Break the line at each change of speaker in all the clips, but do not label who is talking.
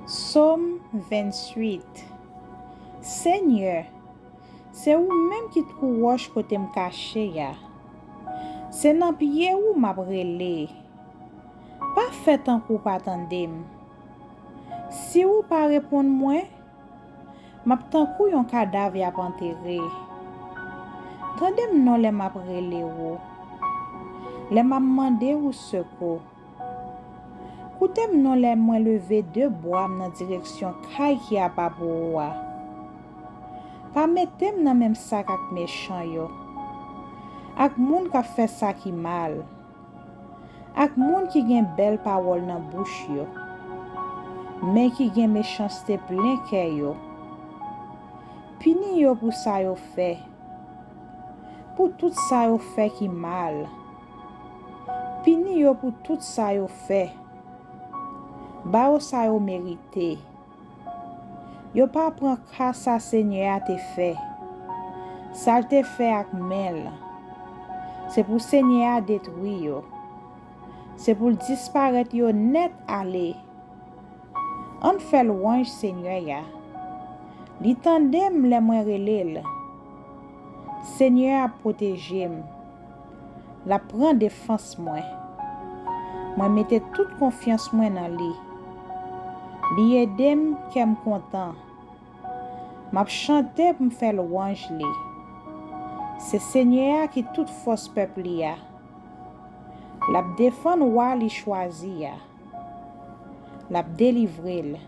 Psaume 28. Seigneur, c'est ou même qui trou roche côté me caché ya. C'est nan pied ou m'a brûlé. Pas fait un coup pas tandem. Si ou pas répondre moi, m'a tan kou yon cadavre y a enterré. Tandem non les m'a brûlé ou. Les m'a demandé ou secours. Koutem non les moi levé de bois dans direction kay qui a pas pour wa. Pas mettem dans même sac ak méchant yo. Ak moun ka fait ça qui mal. Ak moun qui gen belle parole dans bouche yo. Mais qui gen méchanceté plein cœur yo. Pini yo pour ça yo fait. Pour tout ça yo fait qui mal. Pini yo pour tout ça yo fait. Ba yo ça yo mérité. Yo pas prend ka sa Seigneur a te fait. Ça te fait ak mel. C'est pour Seigneur a détruire yo. C'est pour disparaître yo net aller. On fait louange Seigneur ya. Li tandem le mwen relel. Seigneur a protégé m. La prend défense moi. Moi mette toute confiance moi dans li. Li edem kem content. M'a chanter pour me faire louange li. C'est Seigneur qui toute force peuple ya. La défend roi li choisi ya. La délivrer.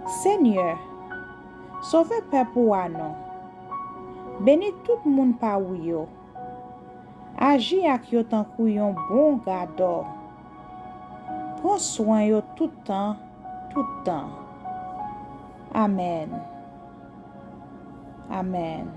Seigneur, sauve peuple wa non. Bénis tout moun pa ou yo. Agi ak yo tan kou yon bon gade. Prends soin yo tout temps, tout temps. Amen. Amen.